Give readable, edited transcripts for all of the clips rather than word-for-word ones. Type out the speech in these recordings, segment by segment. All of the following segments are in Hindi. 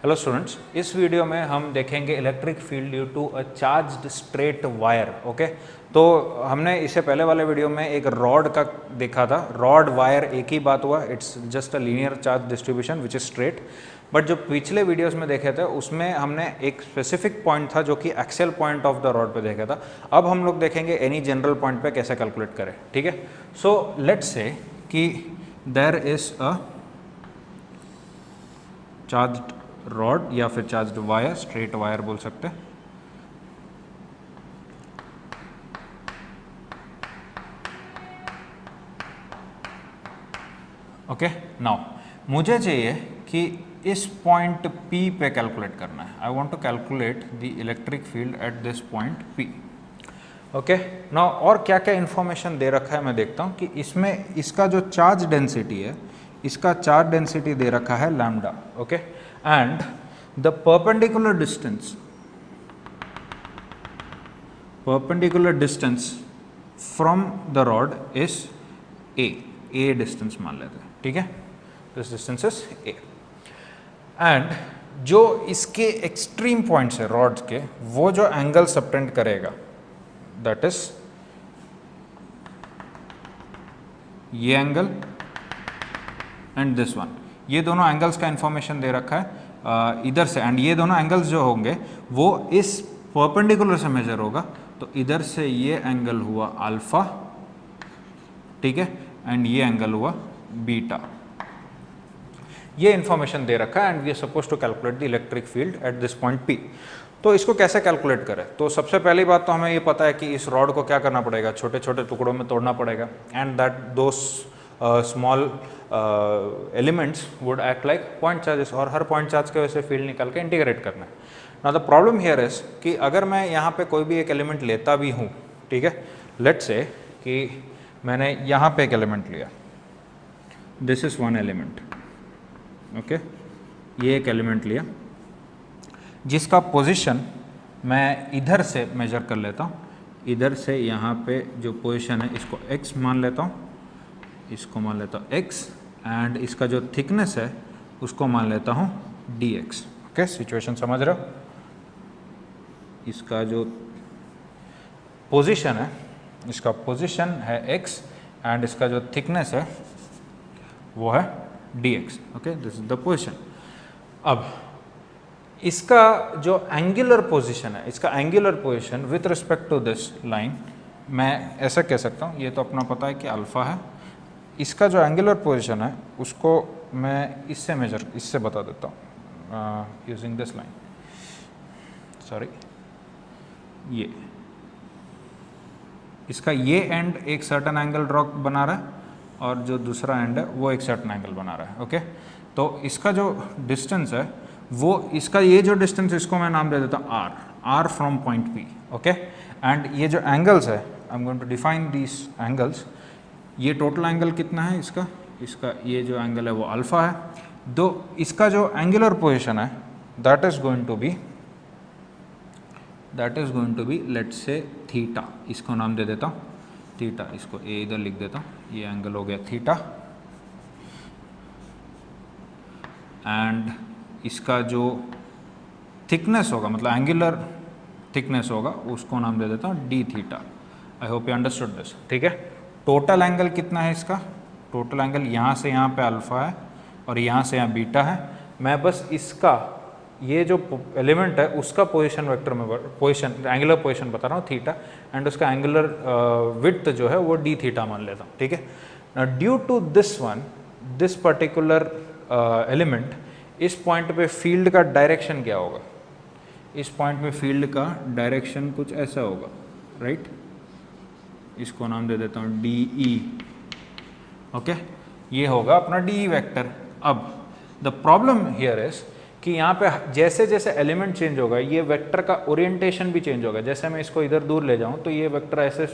हेलो स्टूडेंट्स, इस वीडियो में हम देखेंगे electric field due to a charged straight wire. Okay, तो हमने इससे पहले वाले वीडियो में एक रॉड का देखा था। रॉड वायर एक ही बात हुआ, it's just a linear charge distribution which is straight. But जो पिछले वीडियोस में देखे थे उसमें हमने एक स्पेसिफिक पॉइंट था जो कि Excel point of the rod पे देखा था। अब हम लोग देखेंगे एनी जनरल पॉइंट पे कैसे कैलकुलेट करें। ठीक है, सो लेट्स से कि there is a charged rod या फिर चार्ज्ड वायर, स्ट्रेट वायर बोल सकते हैं। ओके, नाउ मुझे चाहिए कि इस पॉइंट P पे कैलकुलेट करना है। I want to calculate the electric field at this point P। Okay, now और क्या क्या इन्फॉर्मेशन दे रखा है मैं देखता हूँ कि इसमें इसका जो चार्ज डेंसिटी है, इसका चार्ज डेंसिटी दे रखा है lambda. Okay, and the perpendicular distance from the rod is a distance मान लेते हैं। ठीक है, this distance is a and जो इसके एक्सट्रीम पॉइंट्स है रॉड्स के, वो जो एंगल सबटेंड करेगा दैट इज ये एंगल एंड दिस वन। ये दोनों एंगल्स का इंफॉर्मेशन दे रखा है इधर से, एंड ये दोनों एंगल्स जो होंगे वो इस परपेंडिकुलर से मेजर होगा। तो इधर से ये एंगल हुआ अल्फा, ठीक है, एंड ये एंगल हुआ बीटा। ये इंफॉर्मेशन दे रखा है and we are suppose to calculate the electric field at this point P। तो इसको कैसे कैलकुलेट करें? तो सबसे पहली बात तो हमें ये पता है कि इस रॉड को क्या करना पड़ेगा, छोटे छोटे टुकड़ों में तोड़ना पड़ेगा, and that those small elements would act like point charges, और हर पॉइंट चार्ज के वजह से फील्ड निकाल के इंटीग्रेट करना है। Now the problem here is कि अगर मैं यहाँ पे कोई भी एक एलिमेंट लेता भी हूँ, ठीक है, लेट्स से कि मैंने यहाँ पे एक एलिमेंट लिया, this is one element. Okay, ये एक एलिमेंट लिया जिसका पोजीशन मैं इधर से मेजर कर लेता हूँ। इधर से यहाँ पे जो पोजीशन है इसको x मान लेता हूँ, इसको मान लेता हूँ x, एंड इसका जो थिकनेस है उसको मान लेता हूँ dx। ओके, सिचुएशन समझ रहे हो? इसका जो पोजीशन है, इसका पोजीशन है x एंड इसका जो थिकनेस है वो है dx। Okay, this is the position. अब इसका जो एंगुलर पोजीशन है, इसका angular position with respect to this line, मैं ऐसा कह सकता हूँ, ये तो अपना पता है कि अल्फा है। इसका जो एंगुलर पोजीशन है उसको मैं इससे बता देता हूँ यूजिंग दिस लाइन। सॉरी, ये इसका ये एंड एक सर्टन एंगल ड्रॉ बना रहा है और जो दूसरा एंड है वो एक सर्टन एंगल बना रहा है। ओके, तो इसका जो डिस्टेंस है वो, इसका ये जो डिस्टेंस, इसको मैं नाम दे देता हूँ r from point P। Okay, and ये जो एंगल्स है, I am going to define these angles. ये टोटल एंगल कितना है इसका ये जो एंगल है वो अल्फा है। दो इसका जो एंगुलर पोजीशन है that is going to be let's say theta. इसको नाम दे देता हूँ थीटा, इसको ए इधर लिख देता हूँ, ये एंगल हो गया थीटा। एंड इसका जो थिकनेस होगा, मतलब एंगुलर थिकनेस होगा, उसको नाम दे देता हूँ D theta. I hope you understood this. ठीक है, टोटल एंगल कितना है इसका? टोटल एंगल यहाँ से यहाँ पे अल्फा है और यहाँ से यहाँ बीटा है। मैं बस इसका ये जो एलिमेंट है उसका पोजीशन वेक्टर में एंगुलर पोजीशन बता रहा हूँ थीटा, एंड उसका एंगुलर विड्थ जो है वो डी थीटा मान लेता हूँ। ठीक है, due to this particular element, इस पॉइंट पे फील्ड का डायरेक्शन क्या होगा? इस पॉइंट में फील्ड का डायरेक्शन कुछ ऐसा होगा, राइट? इसको नाम दे देता हूँ DE। ओके, ये होगा अपना DE वेक्टर। अब द प्रॉब्लम हियर इज कि यहाँ पे जैसे जैसे एलिमेंट चेंज होगा ये वेक्टर का ओरिएंटेशन भी चेंज होगा। जैसे मैं इसको इधर दूर ले जाऊँ तो ये वेक्टर ऐसे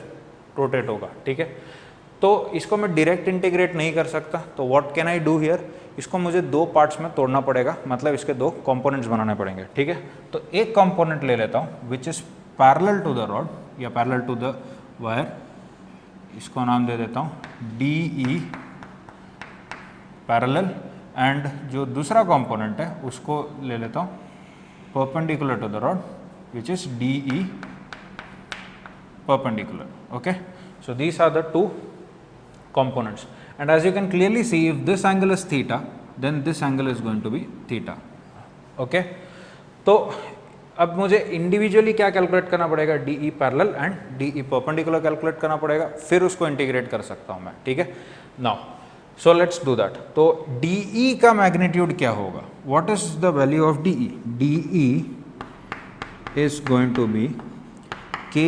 रोटेट होगा। ठीक है, तो इसको मैं डायरेक्ट इंटीग्रेट नहीं कर सकता, तो what can I do here? इसको मुझे दो पार्ट्स में तोड़ना पड़ेगा, मतलब इसके दो कंपोनेंट्स बनाने पड़ेंगे। ठीक है, तो एक कंपोनेंट ले लेता हूँ which is parallel to the rod या पैरेलल टू द वायर, इसको नाम दे देता हूँ DE पैरेलल, एंड जो दूसरा कंपोनेंट है उसको ले लेता हूँ perpendicular to the rod which is d E perpendicular. Okay, so these are the two components, and as you can clearly see, if this angle is theta, then this angle is going to be theta. Okay, तो अब मुझे इंडिविजुअली क्या कैलकुलेट करना पड़ेगा, D E parallel and D e perpendicular calculate करना पड़ेगा, फिर उसको इंटीग्रेट कर सकता हूँ मैं. ठीक है, now so let's do that. तो डी ई का मैग्नीट्यूड क्या होगा, what is the value of d E? D E is going to be k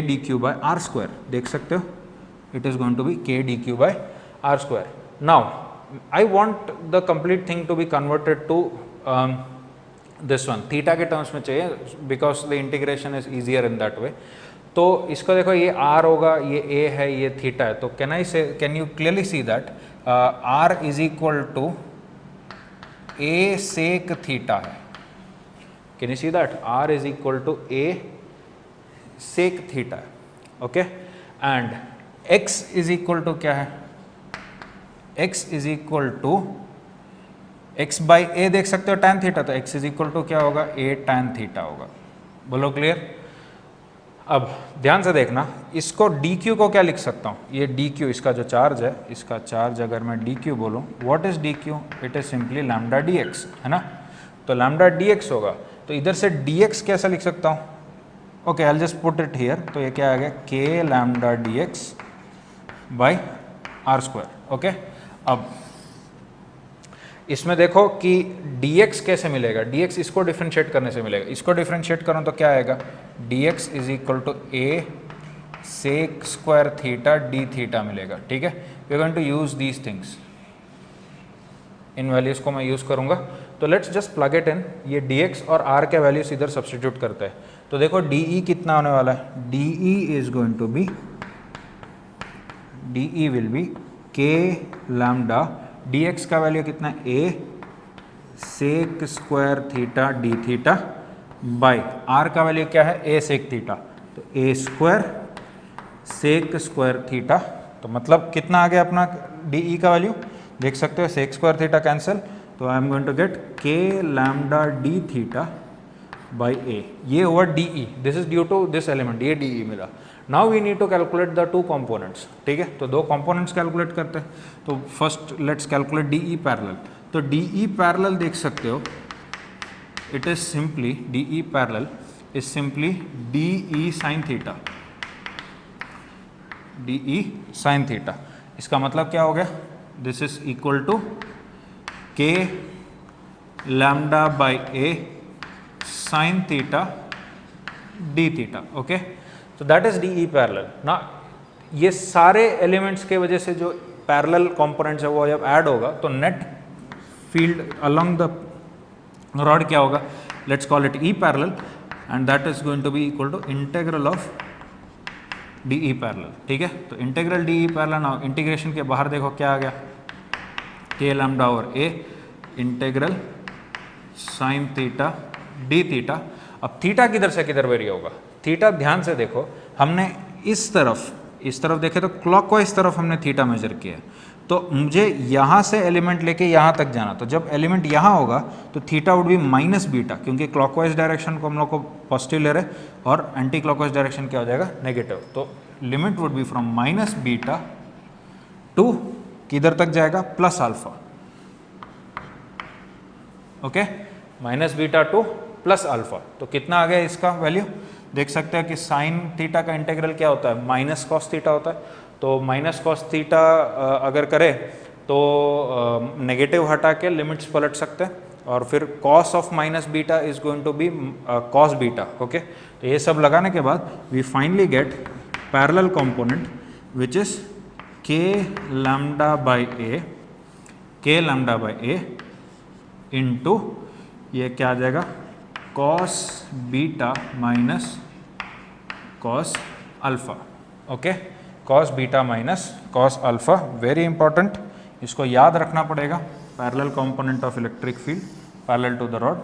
dq by r square. देख सकते हो, it is going to be k dq by r square. Now I want the complete thing to be converted to this one, theta के टर्म्स में चाहिए, because the integration is easier in that way. तो इसको देखो, ये r होगा, ये a है, ये theta है, तो can you clearly see that r is equal to a sec theta है. Can you see that r is equal to a sec theta? Okay, and x is equal to क्या है, x is equal to x by a देख सकते हो tan theta, तो x is equal to क्या होगा, a tan theta होगा. बोलो क्लियर? अब ध्यान से देखना, इसको dq को क्या लिख सकता हूँ, ये dq इसका जो चार्ज है, इसका चार्ज अगर मैं dq बोलूँ, what is dq? It is simply lambda dx, है ना. तो lambda dx होगा, तो इधर से dx कैसा लिख सकता हूँ, okay, I will just put it here. तो ये क्या आ गया, k lambda dx by r square. Okay, अब इसमें देखो कि dx कैसे मिलेगा, dx इसको डिफरेंशिएट करने से मिलेगा, इसको डिफरेंशिएट करूँ तो क्या आएगा, dx is equal to a sec square theta d theta मिलेगा. ठीक है, we are going to use these things, इन वैल्यूज को मैं यूज करूंगा. तो let's just plug it in, ये dx और r के वैल्यूज इधर सब्स्टिट्यूट करते हैं. तो देखो de कितना होने वाला है, de is going to be, de will be k lambda, dx का वैल्यू कितना है, a sec square theta d theta by r का वैल्यू क्या है, a सेक थीटा, तो a square sec square theta. तो मतलब कितना आ गया अपना de का वैल्यू, देख सकते हो सेक स्क्वायर थीटा कैंसिल, तो I am going to get k lambda D theta by A, ये over D E, this is due to this element, ये डी ई मिला. Now we need to calculate the two components. ठीक है, तो दो कंपोनेंट्स कैलकुलेट करते हैं. तो first let's calculate D E parallel. तो डी ई पैरेलल देख सकते हो, it is simply, D E parallel is simply D E sine theta, d E sine theta. इसका मतलब क्या हो गया, this is equal to k lambda by a sine theta d theta. Okay, so that is DE parallel. ना ये सारे एलिमेंट्स के वजह से जो पैरेलल कंपोनेंट्स है वो जब ऐड होगा तो net field along the rod क्या होगा, let's call it E parallel, and that is going to be equal to integral of DE parallel. ठीक है, तो integral DE parallel. Now integration के बाहर देखो क्या आ गया, k lambda over a integral sine theta d theta. अब थीटा किधर से किधर वेरी होगा, थीटा ध्यान से देखो, हमने इस तरफ देखे तो क्लॉकवाइज तरफ हमने थीटा मेजर किया है, तो मुझे यहाँ से एलिमेंट लेके यहाँ तक जाना, तो जब एलिमेंट यहाँ होगा तो theta would be minus beta, क्योंकि क्लॉकवाइज डायरेक्शन को हम लोग को पॉजिटिव ले रहे और एंटी क्लॉकवाइज डायरेक्शन क्या हो जाएगा, नेगेटिव. तो limit would be from minus beta two किधर तक जाएगा, plus alpha. Okay, minus beta two plus alpha. तो कितना आ गया इसका वैल्यू, देख सकते हैं कि साइन थीटा का इंटीग्रल क्या होता है, माइनस कॉस थीटा होता है. तो माइनस कॉस थीटा अगर करें तो नेगेटिव हटा के लिमिट्स पलट सकते हैं, और फिर cos of minus beta is going to be cos beta. Okay, तो ये सब लगाने के बाद we finally get parallel component which is k lambda by a into ये क्या आ जाएगा, cos beta minus cos alpha. Okay, cos beta minus cos alpha, very important, इसको याद रखना पड़ेगा. Parallel component of electric field parallel to the rod.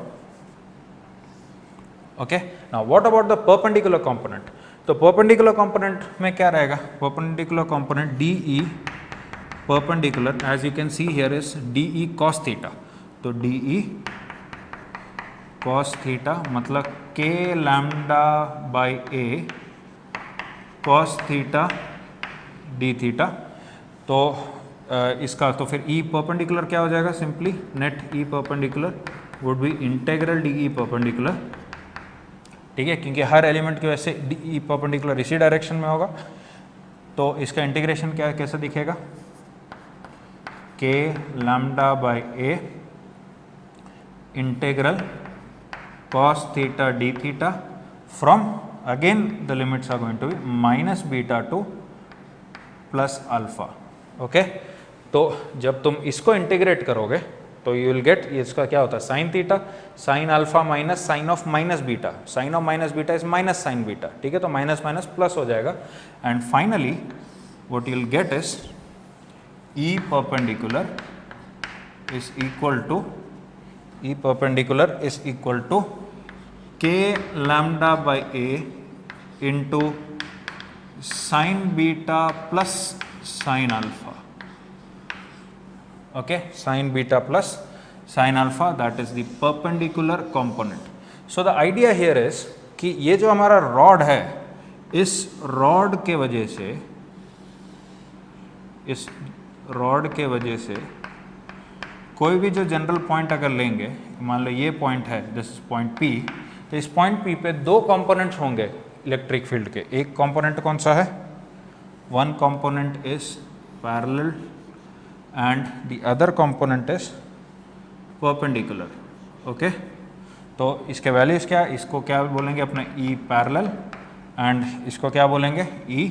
Okay, now what about the perpendicular component. तो परपेंडिकुलर कंपोनेंट में क्या रहेगा, perpendicular component d e perpendicular as you can see here is d e cos theta, तो डी ई कॉस थीटा मतलब k lambda by A cos theta d theta. तो इसका तो फिर ई परपेंडिकुलर क्या हो जाएगा, simply net e perpendicular would be integral d e perpendicular, ठीक है, क्योंकि हर एलिमेंट की वजह से डी ई परपेंडिकुलर इसी डायरेक्शन में होगा। तो इसका इंटीग्रेशन क्या कैसे दिखेगा, के lambda by A integral cos theta d theta from, again the limits are going to be minus beta to plus alpha, okay. तो जब तुम इसको इंटीग्रेट करोगे तो यू विल गेट, इसका क्या होता है sine theta, sine alpha minus sine of minus beta, sine of minus beta is minus sine beta, ठीक है, तो माइनस माइनस प्लस हो जाएगा। And finally what you will get is e perpendicular is equal to, E perpendicular is equal to k lambda by a into sin beta plus sin alpha, okay, sin beta plus sin alpha, that is the perpendicular component. So the idea here is कि ये जो हमारा रॉड है, इस रॉड के वजह से, इस रॉड के वजह से कोई भी जो जनरल पॉइंट अगर लेंगे, मान लो ये पॉइंट है, दिस पॉइंट P, तो इस पॉइंट P पे दो कंपोनेंट्स होंगे इलेक्ट्रिक फील्ड के। एक कंपोनेंट कौन सा है, one component is parallel and the other component is perpendicular, okay. तो इसके वैल्यूज क्या, इसको क्या बोलेंगे अपने E पैरेलल एंड इसको क्या बोलेंगे E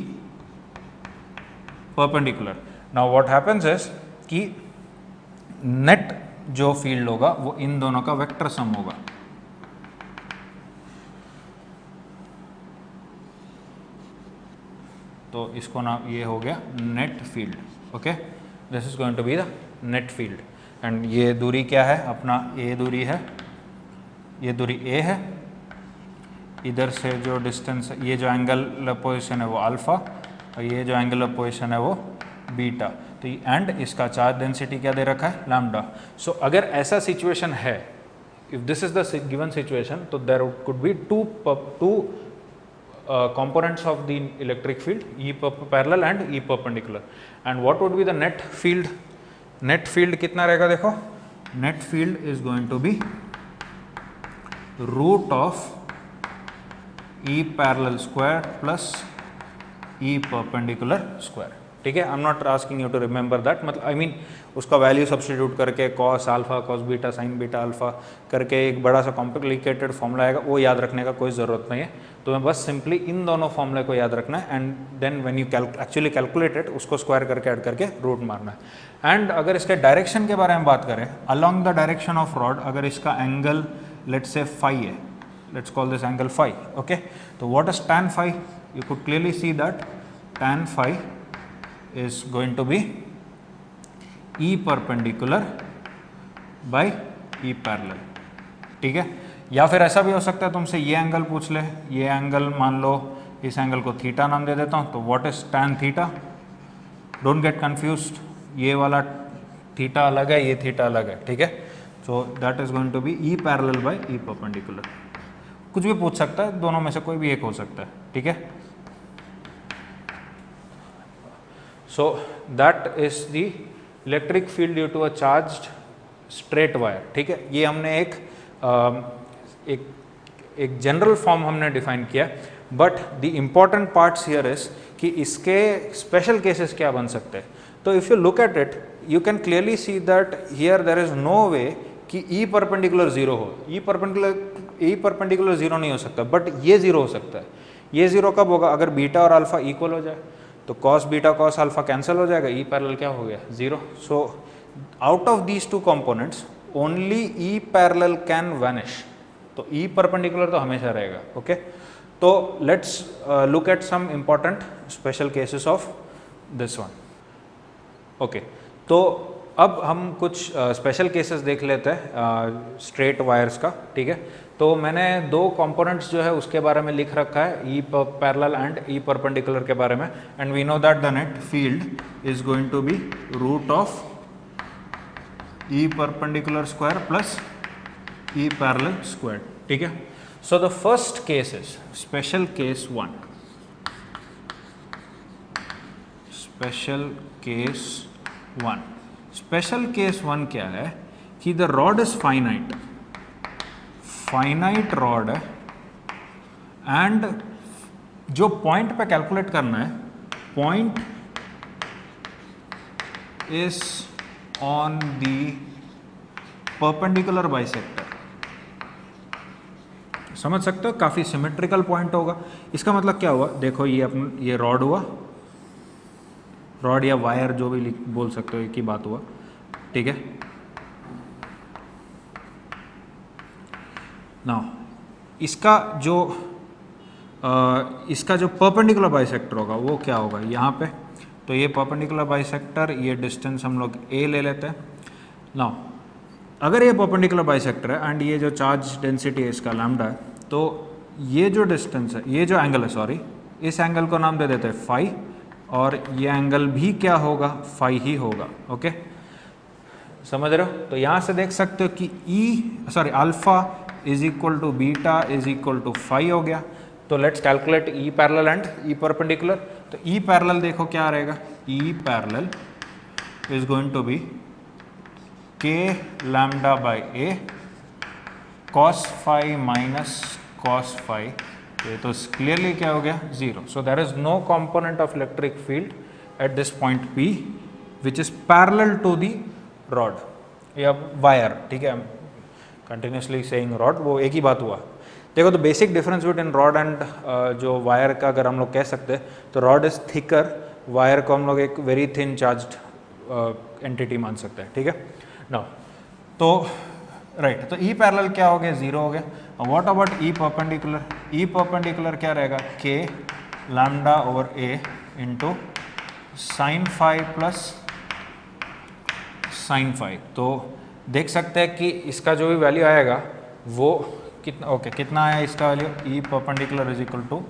perpendicular. Now what happens is कि नेट जो फील्ड होगा वो इन दोनों का वेक्टर सम होगा, तो इसको ना ये हो गया net field, okay, this is going to be the net field. And ये दूरी क्या है, अपना ए दूरी है, ये दूरी ए है, इधर से जो डिस्टेंस, ये जो एंगल पोजिशन है वो अल्फा और ये जो एंगल पोजिशन है वो बीटा, तो एंड इसका चार्ज डेंसिटी क्या दे रखा है, लैम्डा। सो अगर ऐसा सिचुएशन है, if this is the given situation, तो there could be two components of the electric field, E parallel and E perpendicular. And what would be the net field? Net field कितना रहेगा देखो, net field is going to be root of E parallel square plus E perpendicular square, ठीक है। I am not asking you to remember that, मतलब आई मीन उसका वैल्यू सब्सटीट्यूट करके cos alpha cos beta sine beta alpha करके एक बड़ा सा कॉम्प्लिकेटेड फॉर्मूला आएगा, वो याद रखने का कोई ज़रूरत नहीं है। तो मैं बस सिंपली इन दोनों फॉर्मूले को याद रखना है and then when you actually calculated उसको स्क्वायर करके ऐड करके रूट मारना है। एंड अगर इसके डायरेक्शन के बारे में बात करें, along the direction of rod अगर इसका एंगल लेट्स से फाई है, let's call this angle phi, okay, तो what is tan phi, you could clearly see that tan phi is going to be E perpendicular by E parallel, ठीक है। या फिर ऐसा भी हो सकता है तुमसे ये एंगल पूछ ले, ये एंगल मान लो इस एंगल को थीटा नाम दे देता हूँ, तो what is tan theta, don't get confused, ये वाला थीटा अलग है, ये थीटा अलग है, ठीक है। So that is going to be E parallel by E perpendicular, कुछ भी पूछ सकता है, दोनों में से कोई भी एक हो सकता है, ठीक है। So that is the electric field due to a charged straight wire, ठीक है। ये हमने एक जनरल फॉर्म हमने डिफाइन किया, but the important parts here is कि इसके स्पेशल केसेस क्या बन सकते हैं। तो if you look at it you can clearly see that here there is no way कि E परपेंडिकुलर जीरो हो, E परपेंडिकुलर जीरो नहीं हो सकता, बट ये जीरो हो सकता है। ये जीरो कब होगा, अगर बीटा और अल्फा इक्वल हो जाए, तो cos beta cos alpha cancel हो जाएगा, E पैरेलल क्या हो गया, zero. So out of these two components only E parallel can vanish, तो E परपेंडिकुलर तो हमेशा रहेगा, ओके। तो let's look at some important special cases of this one, okay. तो अब हम कुछ स्पेशल केसेस देख लेते हैं स्ट्रेट वायर्स का, ठीक है। तो मैंने दो कंपोनेंट्स जो है उसके बारे में लिख रखा है, e parallel and E perpendicular के बारे में, and we know that the net field is going to be root of e perpendicular square plus e parallel square, ठीक है। So the first case is special case 1, special case 1। Special case 1 क्या है कि the rod is finite, finite rod है, एंड जो पॉइंट पे कैलकुलेट करना है, point is on the perpendicular bisector. समझ सकते हो, काफी सिमेट्रिकल पॉइंट होगा। इसका मतलब क्या हुआ, देखो ये रॉड हुआ, रॉड या वायर जो भी बोल सकते हो, एक ही बात हुआ, ठीक है। नाउ इसका जो परपेंडिकुलर बाइसेक्टर होगा वो क्या होगा यहाँ पे, तो ये परपेंडिकुलर बाइसेक्टर, ये डिस्टेंस हम लोग a ले लेते हैं। नाउ अगर ये परपेंडिकुलर बाइसेक्टर है एंड ये जो चार्ज डेंसिटी है इसका लैम्डा है, तो ये जो डिस्टेंस है, ये जो एंगल है, सॉरी, इस एंगल को नाम दे देते हैं फाई, और ये एंगल भी क्या होगा, फाई ही होगा, ओके। समझ रहे हो? तो यहाँ से देख सकते हो कि alpha is equal to beta is equal to phi हो गया। तो let's calculate E parallel and E perpendicular. तो ई पैरेलल देखो क्या रहेगा, E parallel is going to be के lambda by A cos phi minus cos phi, ये तो क्लियरली क्या हो गया, 0। So there is no component of electric field at this point P which is parallel to the rod या वायर, ठीक है, कंटिन्यूसली सेइंग रॉड, वो एक ही बात हुआ। देखो तो basic difference between rod and जो वायर का अगर हम लोग कह सकते हैं, तो रॉड इज थिकर, वायर को हम लोग एक वेरी थिन चार्ज्ड एंटिटी मान सकते हैं, ठीक है ना। तो राइट, तो ई पैरेलल क्या हो गया, 0 हो गया। What about E perpendicular, E perpendicular क्या रहेगा, K lambda over A into sine phi plus sine phi. तो देख सकते हैं कि इसका जो भी वैल्यू आएगा वो कितना, ओके, कितना आया इसका value, e perpendicular is equal to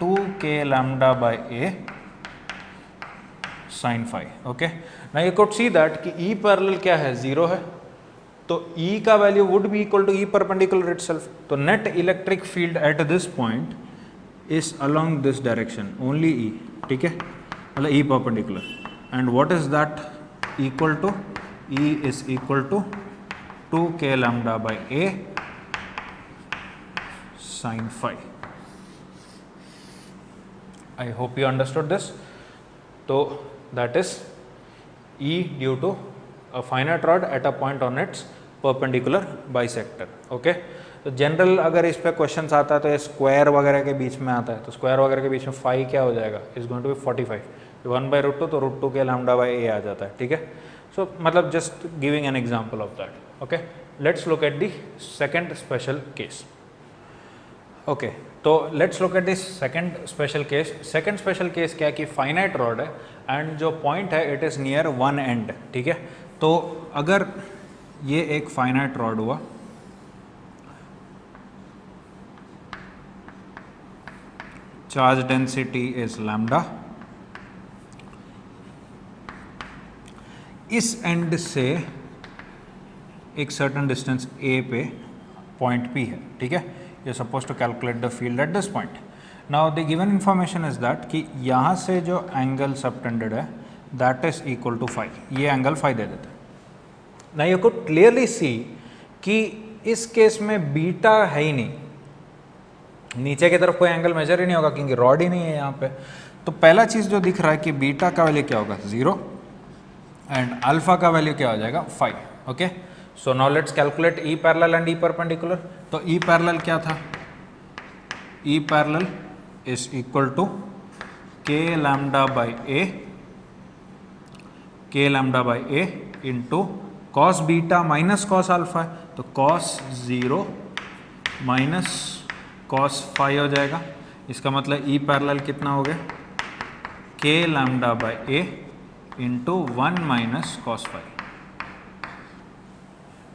2k lambda by a sine phi, okay. Now you could see that कि ई पैरेलल क्या है, 0 है, तो E का value would be equal to E perpendicular itself. तो net electric field at this point is along this direction, only E, ठीक है, मतलब E perpendicular, and what is that equal to, E is equal to 2k lambda by a sin phi. I hope you understood this. So that is E due to a finite rod at a point on its perpendicular bisector. Okay. तो जनरल अगर इस पे क्वेश्चन आता है तो ये स्क्वायर वगैरह के बीच में आता है, तो स्क्वायर वगैरह के बीच में फाई क्या हो जाएगा, इज गोइंग टू बी 45, 1/√2, तो √2 के लैम्डा बाय ए आ जाता है, ठीक है। So मतलब just giving an example of that, okay. Let's look at the second special case. Okay, तो let's look at this second special case. Second special case क्या है कि finite rod है and जो point है it is near one end, ठीक है। तो अगर ये एक finite rod हुआ, charge density is lambda, इस एंड से एक सर्टन डिस्टेंस a पे पॉइंट P है, ठीक है। You suppose to calculate the field at this point. Now the given information is that कि यहाँ से जो एंगल सबटेंडेड है that is equal to phi, ये एंगल फाई दे देते हैं। Now you could clearly see कि इस केस में बीटा है ही नहीं, नीचे की तरफ कोई एंगल मेजर ही नहीं होगा क्योंकि रॉड ही नहीं है यहाँ पे। तो पहला चीज़ जो दिख रहा है कि बीटा का वैल्यू क्या होगा, 0, एंड अल्फा का वैल्यू क्या हो जाएगा, 5, okay. So now let's calculate E parallel and E perpendicular. तो ई पैरेलल क्या था, e parallel is equal to k lambda by a, k lambda by a into cos beta minus cos alpha, तो कॉस 0 माइनस कॉस 5 हो जाएगा। इसका मतलब ई पैरेलल कितना हो गया, के lambda by a into 1 minus cos 5,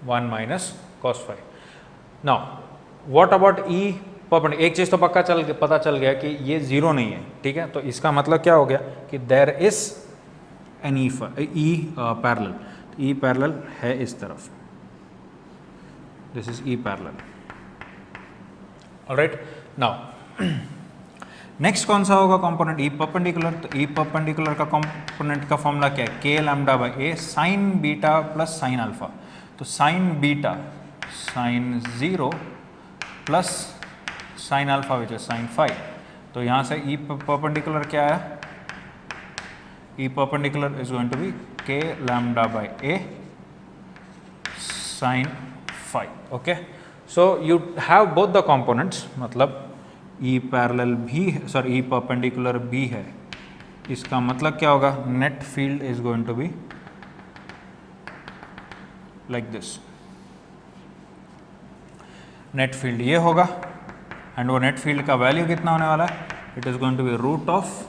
1 minus cos 5। Now what about E perpendicular, एक चीज़ तो पता चल गया कि ये जीरो नहीं है, ठीक है। तो इसका मतलब क्या हो गया कि there is an E parallel, E parallel है इस तरफ, this is E parallel. Alright, now next कौन सा होगा कंपोनेंट, ई परपेंडिकुलर। तो ई परपेंडिकुलर का कंपोनेंट का फॉर्मूला क्या है, K lambda by A sine beta plus sine alpha. तो sine beta sine 0 plus sine alpha which is sine 5। तो यहाँ से ई परपेंडिकुलर क्या है, E perpendicular is going to be के lambda by A sine 5। Okay, so you have both the components, मतलब ई पैरेलल भी है, सॉरी ई परपेंडिकुलर भी है। इसका मतलब क्या होगा, net field is going to be like this, net field ये होगा, एंड वो नेट फील्ड का वैल्यू कितना होने वाला है, it is going to be root of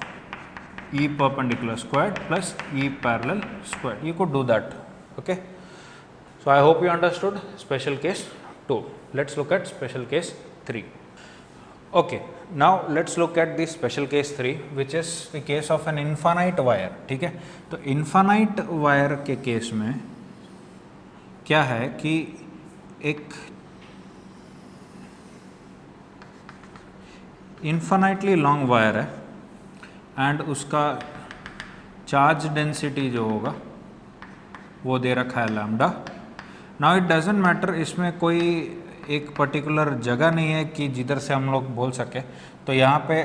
e perpendicular squared plus e parallel squared. You could do that, okay. So I hope you understood special case 2. Let's look at special case 3. Okay, now let's look at the special case 3, which is the case of an infinite wire. ठीक है, तो infinite wire के केस में क्या है कि एक infinitely long wire है एंड उसका चार्ज डेंसिटी जो होगा वो दे रखा है lambda. Now it doesn't matter, इसमें कोई एक पर्टिकुलर जगह नहीं है कि जिधर से हम लोग बोल सके। तो यहाँ पे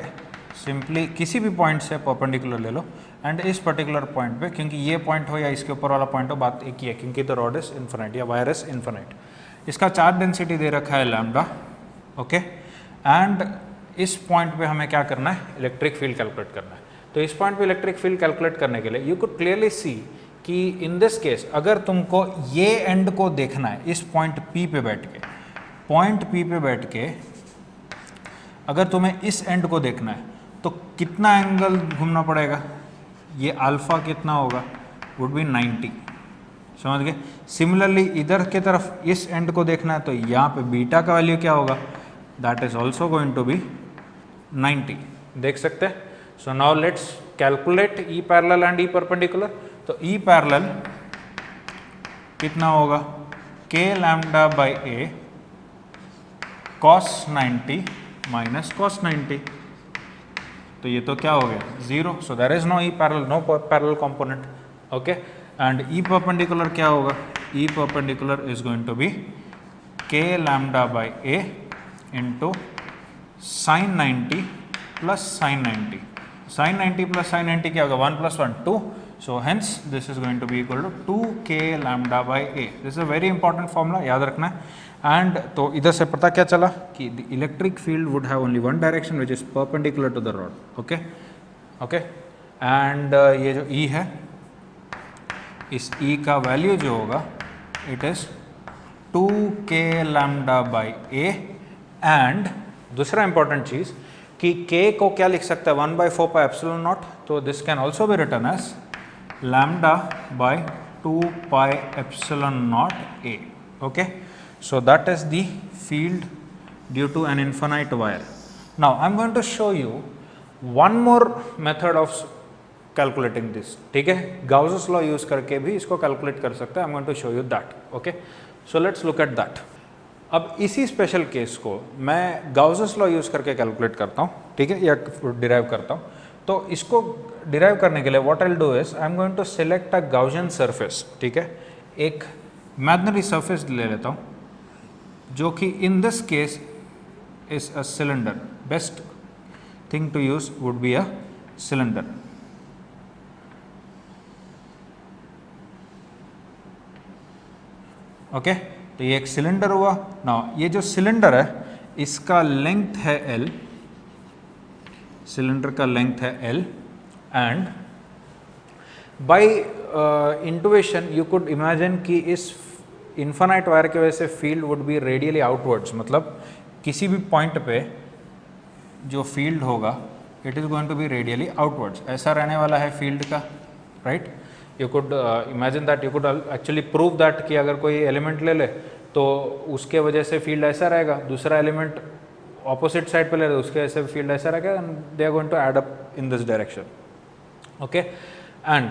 सिंपली किसी भी पॉइंट से परपेंडिकुलर ले लो एंड इस पर्टिकुलर पॉइंट पे, क्योंकि ये पॉइंट हो या इसके ऊपर वाला पॉइंट हो, बात एक ही है, क्योंकि द रॉड इज इन्फिनिट या वायर इज इन्फिनिट। इसका चार्ज डेंसिटी दे रखा है लैम्डा, ओके। एंड इस पॉइंट पे हमें क्या करना है, इलेक्ट्रिक फील्ड कैलकुलेट करना है। तो इस पॉइंट पे इलेक्ट्रिक फील्ड कैलकुलेट करने के लिए यू कुड क्लियरली सी कि इन दिस केस अगर तुमको ये एंड को देखना है, इस पॉइंट P पे बैठ के, पॉइंट P पे बैठ के अगर तुम्हें इस एंड को देखना है तो कितना एंगल घूमना पड़ेगा, ये अल्फा कितना होगा, वुड बी 90, समझ गए। सिमिलरली इधर के तरफ इस एंड को देखना है तो यहाँ पे बीटा का वैल्यू क्या होगा, that is also going to be 90, देख सकते हैं। So now let's calculate E parallel and E perpendicular. तो ई पैरेलल कितना होगा, k lambda by A cos 90 minus cos 90। तो ये तो क्या हो गया, 0। So there is no e parallel, no parallel component, okay. And E perpendicular क्या होगा, e perpendicular is going to be के lambda by a into sign 90 plus sine 90। Sine 90 plus sine 90 क्या होगा, 1 plus 1 2। So hence this is going to be equal to 2k lambda by a. This is a very important formula, याद रखना है। एंड तो इधर से पता क्या चला कि the electric field would have only one direction which is perpendicular to the rod. Okay, okay. And ये जो E है, इस E का वैल्यू जो होगा it is 2k lambda by a। And दूसरा इंपॉर्टेंट चीज़ कि k को क्या लिख सकता है, 1/4 पाई एप्सिलॉन नॉट। तो this can also be written as lambda by 2 pi epsilon naught a, okay. So that is the field due to an infinite wire. Now I am going to show you one more method of calculating this, ठीक है। Gauss's law use करके भी इसको calculate कर सकते हैं, I am going to show you that, okay. So let's look at that. अब इसी स्पेशल केस को मैं Gauss's law यूज़ करके कैलकुलेट करता हूँ, ठीक है, या डिराइव करता हूँ। तो इसको डिराइव करने के लिए what I will do is I am going to select a Gaussian surface, ठीक है। एक इमेजिनरी सरफेस ले लेता हूँ जो कि in this case is a cylinder. Best thing to use would be a cylinder, okay. तो ये एक सिलेंडर हुआ। नाउ ये जो सिलेंडर है इसका लेंथ है L, सिलेंडर का लेंथ है L and by intuition you could imagine कि इस इन्फिनाइट वायर की वजह से field would be radially outwards, मतलब किसी भी पॉइंट पे जो फील्ड होगा it is going to be radially outwards, ऐसा रहने वाला है फील्ड का, right. You could imagine that, you could actually prove that कि अगर कोई एलिमेंट ले ले तो उसके वजह से फील्ड ऐसा रहेगा, दूसरा एलिमेंट ऑपोजिट साइड पे ले रहे उसके वजह से फील्ड ऐसा रहेगा, and they are going to add up in this direction. Okay, and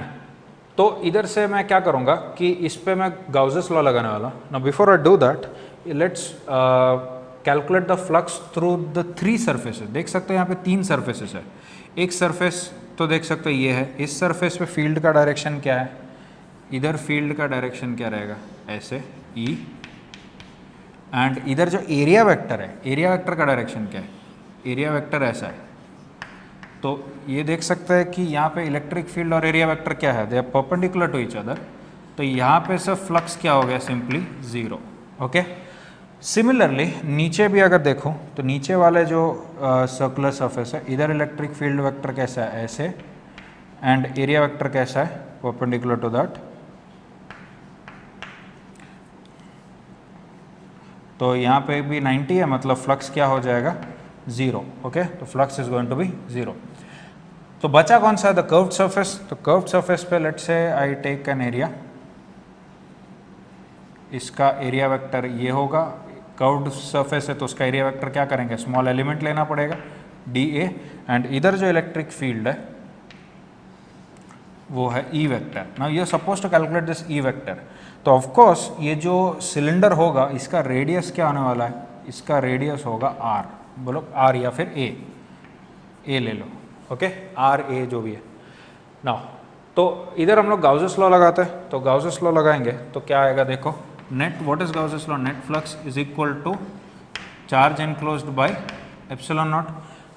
तो इधर से मैं क्या करूँगा कि इस पे मैं गाउसेस लॉ लगाने वाला। Now before I do that, let's calculate the flux through the 3 surfaces. देख सकते हैं यहाँ पे 3 सर्फेसेस है। एक सरफेस तो देख सकते हैं ये है, इस सरफेस पे फील्ड का डायरेक्शन क्या है, इधर फील्ड का डायरेक्शन क्या रहेगा, ऐसे ई, एंड इधर जो एरिया वेक्टर है, एरिया वेक्टर का डायरेक्शन क्या है, एरिया वेक्टर ऐसा है। तो ये देख सकते हैं कि यहाँ पे इलेक्ट्रिक फील्ड और एरिया वेक्टर क्या है, they are perpendicular to each other. तो यहाँ पे सब फ्लक्स क्या हो गया, सिंपली 0। ओके, सिमिलरली नीचे भी अगर देखो तो नीचे वाले जो सर्कुलर सरफेस है, इधर इलेक्ट्रिक फील्ड वेक्टर कैसा है, ऐसे, एंड एरिया वेक्टर कैसा है, परपेंडिकुलर टू दैट। तो यहाँ पे भी 90 है, मतलब फ्लक्स क्या हो जाएगा, 0। ओके, तो flux is going to be 0। तो बचा कौन सा है, द कर्व्ड सरफेस। तो कर्व्ड सरफेस पे let's say I take an area, इसका एरिया वेक्टर ये होगा, कर्व्ड सरफेस है तो उसका एरिया वेक्टर क्या करेंगे, स्मॉल एलिमेंट लेना पड़ेगा डी ए, एंड इधर जो इलेक्ट्रिक फील्ड है वो है e vector. Now you are suppose to calculate this e vector. तो ऑफ कोर्स ये जो सिलेंडर होगा इसका रेडियस क्या होने वाला है, इसका रेडियस होगा आर, बोलो आर या फिर ए ले लो। ओके, आर ए जो भी है। नाउ तो इधर हम लोग गाउसेस लॉ लगाते हैं, तो गाउसेस लॉ लगाएंगे तो क्या आएगा, देखो net, what is Gauss's law, net flux is equal to charge enclosed by epsilon naught.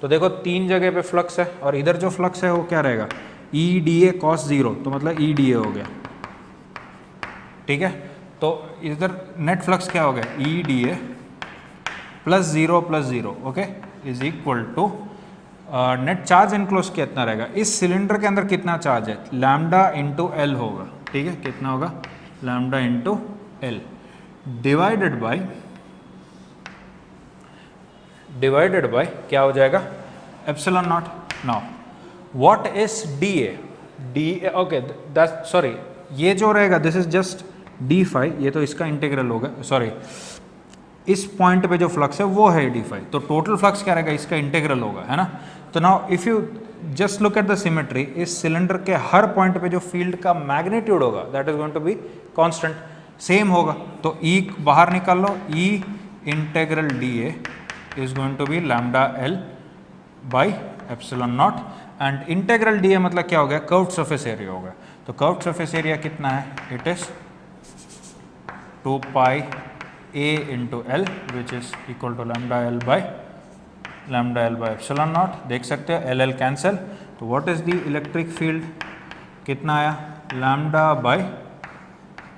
तो देखो 3 जगह पे फ्लक्स है, और इधर जो फ्लक्स है वो क्या रहेगा, ई डी ए कॉस 0, तो मतलब ई डी ए हो गया। ठीक है, तो इधर नेट फ्लक्स क्या हो गया, e d a plus 0, okay, is equal to net charge enclose कितना रहेगा, इस सिलेंडर के अंदर कितना चार्ज है, लैम्डा इंटू एल होगा। ठीक है, कितना होगा, lambda into l divided by क्या हो जाएगा, epsilon naught. Now what is d a, okay that, sorry ये जो रहेगा this is just d phi, ये तो इसका इंटीग्रल होगा, सॉरी इस पॉइंट पे जो फ्लक्स है वो है डी फाई, तो टोटल फ्लक्स क्या रहेगा, इसका इंटीग्रल होगा, है ना। तो now if you just look at the symmetry, इस सिलेंडर के हर पॉइंट पे जो फील्ड का मैग्नीट्यूड होगा that is going to be constant, same होगा। तो ई बाहर निकाल लो, E integral d A is going to be lambda L by epsilon naught, and integral d A मतलब क्या हो गया, कर्व्ड सरफेस एरिया होगा। तो कर्व्ड सरफेस एरिया कितना है, it is 2 pi a into L which is equal to lambda L by epsilon naught। देख सकते हो L कैंसिल, तो what is the electric field, कितना आया, lambda by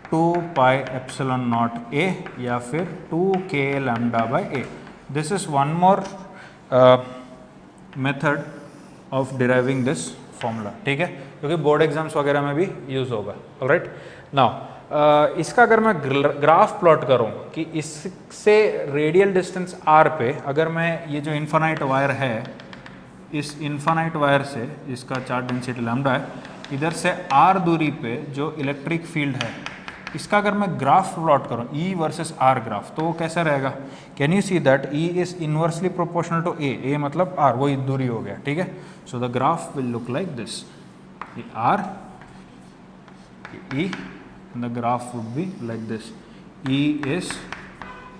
2 pi epsilon naught A या फिर 2k lambda by A। This is one more method of deriving this formula। ठीक है, क्योंकि बोर्ड एग्जाम्स वगैरह में भी यूज होगा। ऑलराइट, नाउ इसका अगर मैं ग्राफ प्लॉट करूं कि इससे रेडियल डिस्टेंस r पे अगर मैं ये जो इन्फानाइट वायर है, इस इन्फानाइट वायर से इसका चार्ज डेंसिटी लैम्डा है, इधर से r दूरी पे जो इलेक्ट्रिक फील्ड है इसका अगर मैं ग्राफ प्लॉट करूं E वर्सेस R ग्राफ, तो वो कैसा रहेगा, can you see that E is inversely proportional to A मतलब R, वो दूरी हो गया। ठीक है, so the graph will look like this, R E and the graph would be like this, E is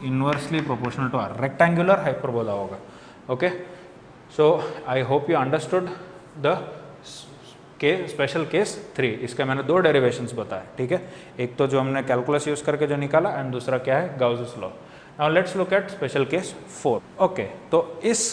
inversely proportional to R, rectangular hyperbola होगा। okay, so I hope you understood the special case 3। इसका मैंने 2 डेरिवेशंस बताए। ठीक है, एक तो जो हमने कैलकुलस यूज करके जो निकाला, एंड दूसरा क्या है, Gauss's law. Now let's look at special case 4। Okay, तो इस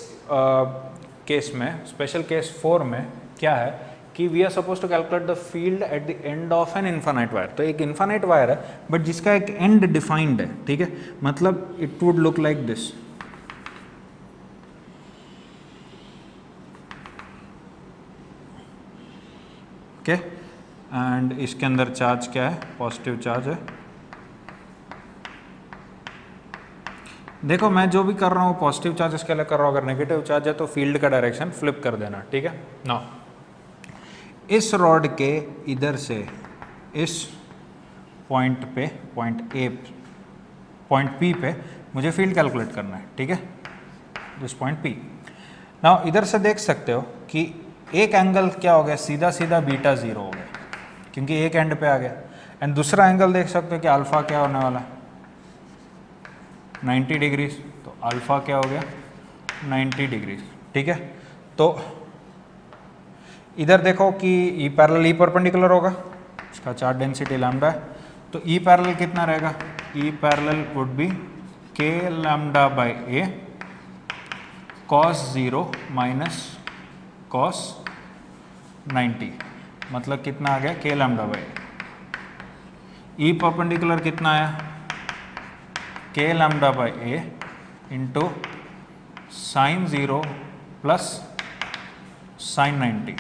केस में, स्पेशल केस 4 में क्या है कि we are suppose to calculate the field at the end of an infinite wire. तो एक इन्फानाइट वायर है बट जिसका एक एंड डिफाइंड है। ठीक है, मतलब it would look like this. Okay, and इसके अंदर चार्ज क्या है, पॉजिटिव चार्ज है। देखो मैं जो भी कर रहा हूँ पॉजिटिव चार्ज इसके लिए कर रहा हूँ, अगर नेगेटिव चार्ज है तो फील्ड का डायरेक्शन फ्लिप कर देना। ठीक है, नाउ इस रॉड के इधर से इस पॉइंट पे, पॉइंट ए पॉइंट P पे मुझे फील्ड कैलकुलेट करना है, ठीक है, दिस पॉइंट P। नाउ इधर से देख सकते हो कि एक एंगल क्या हो गया, सीधा सीधा बीटा 0 हो गया क्योंकि एक एंड पे आ गया, एंड दूसरा एंगल देख सकते हो कि अल्फा क्या होने वाला है 90 डिग्रीज, तो अल्फा क्या हो गया 90 डिग्रीज, ठीक है। तो इधर देखो कि ई पैरेलल ई परपेंडिकुलर होगा, इसका चार्ज डेंसिटी लैम्डा है, तो ई पैरेलल कितना रहेगा, ई पैरेलल वुड बी के lambda by A cos 0 minus cos 90, मतलब कितना आ गया के लैम्डा बाई ई परपेंडिकुलर कितना आया के lambda by a into sign 0 plus sine 90,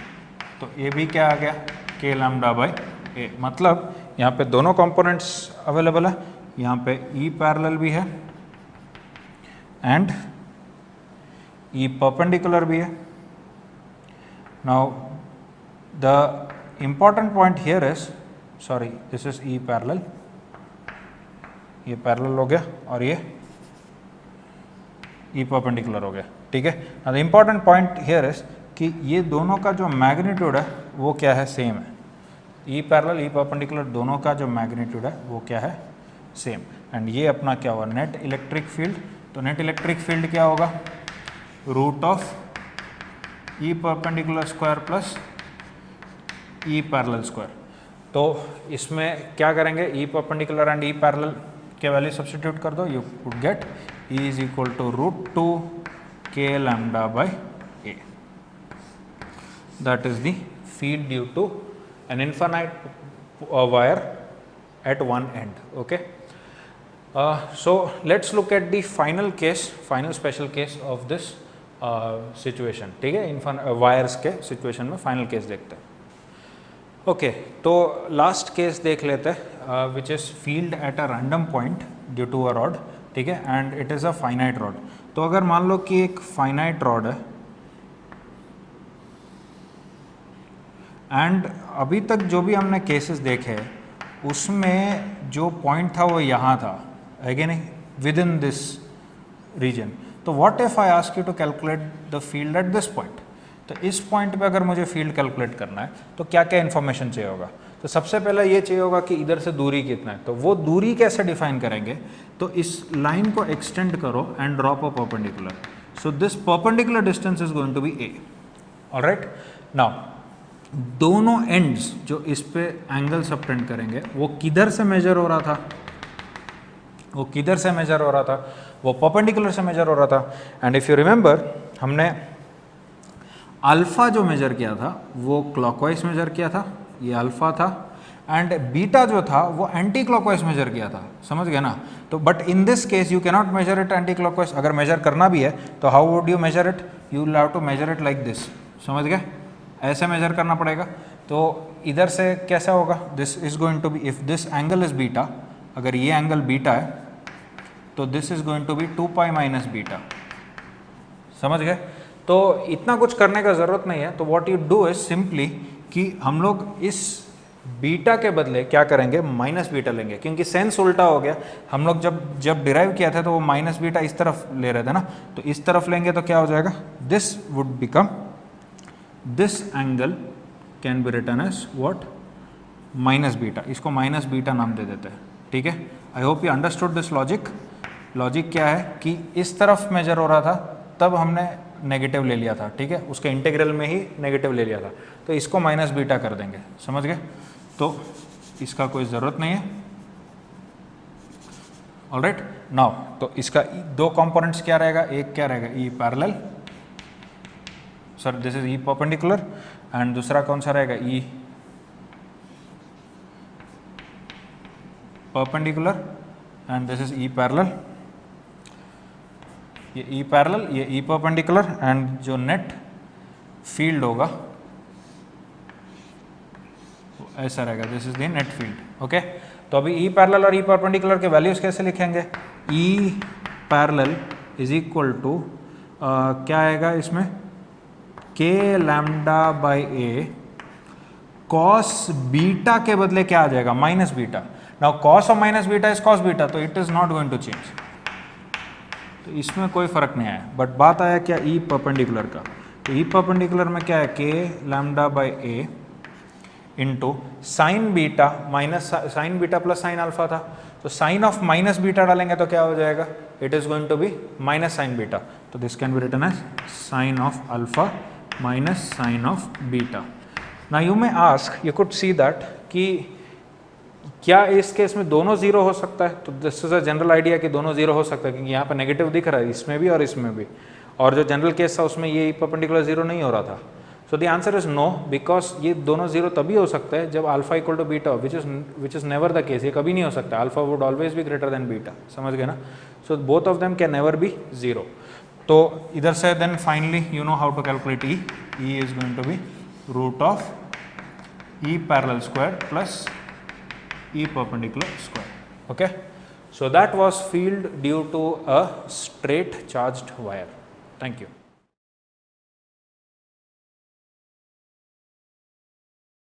तो ये भी क्या आ गया के लैम्डा बाई ए, मतलब यहाँ पे दोनों कंपोनेंट्स अवेलेबल है, यहाँ पे ई पैरेलल भी है एंड ई परपेंडिकुलर भी है। Now the important point here is, sorry this is E parallel, ये पैरेलल हो गया और ये ई परपेंडिकुलर हो गया, ठीक है। Now the important point here is कि ये दोनों का जो मैग्नीट्यूड है वो क्या है, सेम है, ई पैरेलल ई परपेंडिकुलर दोनों का जो मैग्नीट्यूड है वो क्या है, सेम, एंड ये अपना क्या होगा नेट इलेक्ट्रिक फील्ड, तो नेट इलेक्ट्रिक फील्ड क्या होगा root of e perpendicular square plus e parallel square. तो इसमें क्या करेंगे, e perpendicular and e parallel के वैल्यू सब्स्टिट्यूट कर दो, you would get e is equal to √2 k lambda by a, that is the field due to an infinite wire at one end, okay. So let's look at the final case, final special case of this situation, ठीक है, वायर्स के सिचुएशन में फाइनल केस देखते हैं। ओके, तो लास्ट केस देख लेते हैं which is field at a random point due to a rod, ठीक है, and it is a finite rod. तो अगर मान लो कि एक फाइनाइट रॉड है एंड अभी तक जो भी हमने केसेस देखे उसमें जो पॉइंट था वो यहाँ था, है कि नहीं, विद इन दिस रीजन। तो what if I ask you to calculate the field at this point, तो इस पॉइंट पे अगर मुझे फील्ड कैलकुलेट करना है तो क्या क्या इन्फॉर्मेशन चाहिए होगा। तो सबसे पहले ये चाहिए होगा कि इधर से दूरी कितना है, तो वो दूरी कैसे डिफाइन करेंगे, तो इस लाइन को एक्सटेंड करो and drop a perpendicular, so this perpendicular distance is going to be a, alright. Now दोनों एंड्स जो इस पे एंगल सबटेंड करेंगे वो किधर से मेजर हो रहा था, वो किधर से मेजर हो रहा था, वो परपेंडिकुलर से मेजर हो रहा था। एंड इफ यू रिमेंबर हमने अल्फा जो मेजर किया था वो क्लॉकवाइज मेजर किया था, ये अल्फा था, एंड बीटा जो था वो एंटी क्लॉकवाइज मेजर किया था, समझ गए ना। तो but in this case you cannot measure it anti clockwise, अगर मेजर करना भी है तो how would you measure it, you will have to measure it like this, समझ गए, ऐसे मेजर करना पड़ेगा। तो इधर से कैसा होगा, this is going to be, if this angle is beta, अगर ये एंगल बीटा है तो this is going to be 2 pi minus beta, समझ गए। तो इतना कुछ करने का ज़रूरत नहीं है, तो what you do is simply कि हम लोग इस बीटा के बदले क्या करेंगे, माइनस बीटा लेंगे, क्योंकि सेंस उल्टा हो गया। हम लोग जब डिराइव किया था तो वो माइनस बीटा इस तरफ ले रहे थे ना, तो इस तरफ लेंगे तो क्या हो जाएगा, this would become, this angle can be written as what, minus beta, इसको माइनस बीटा नाम दे देते हैं, ठीक है। आई hope you understood this logic. Logic क्या है कि इस तरफ मेजर हो रहा था तब हमने नेगेटिव ले लिया था, ठीक है, उसके इंटीग्रल में ही नेगेटिव ले लिया था, तो इसको माइनस बीटा कर देंगे, समझ गए। तो इसका कोई ज़रूरत नहीं है, ऑलराइट। नाउ तो इसका दो कंपोनेंट्स क्या रहेगा, एक क्या रहेगा E parallel, sir this is e perpendicular, and दूसरा कौन सा रहेगा ई perpendicular, and this is E parallel, ये ई पैरेलल ये ई परपेंडिकुलर, एंड जो नेट फील्ड होगा ऐसा रहेगा, this is the net field, okay. तो अभी ई पैरेलल और ई परपेंडिकुलर के वैल्यूज कैसे लिखेंगे, E parallel is equal to क्या आएगा इसमें, K lambda by A, cos beta के बदले क्या आ जाएगा, minus beta. Now cos of minus beta is cos beta, तो it is not going to change, तो इसमें कोई फर्क नहीं आया। बट बात आया क्या ई परपेंडिकुलर का, तो ई परपेंडिकुलर में क्या है, K lambda by a into sign beta minus sine beta plus sine alpha था, तो साइन ऑफ माइनस बीटा डालेंगे तो क्या हो जाएगा, it is going to be minus sine beta, तो this can be written as sine of alpha minus sine of beta. Now you may ask, you could see that कि क्या इस केस में दोनों जीरो हो सकता है, तो this is a general idea कि दोनों जीरो हो सकता है, क्योंकि यहाँ पर नेगेटिव दिख रहा है इसमें भी और इसमें भी, और जो जनरल केस था उसमें ये परपेंडिकुलर जीरो नहीं हो रहा था। So the answer is no, because ये दोनों जीरो तभी हो सकता है जब alpha equal to beta, which is never the case, ये कभी नहीं हो सकता, alpha would always be greater than beta, समझ गए ना। So both of them can never be zero. तो इधर से then finally you know how to calculate e, e is going to be root of e parallel square plus E perpendicular square. Okay, so that was field due to a straight charged wire. Thank you.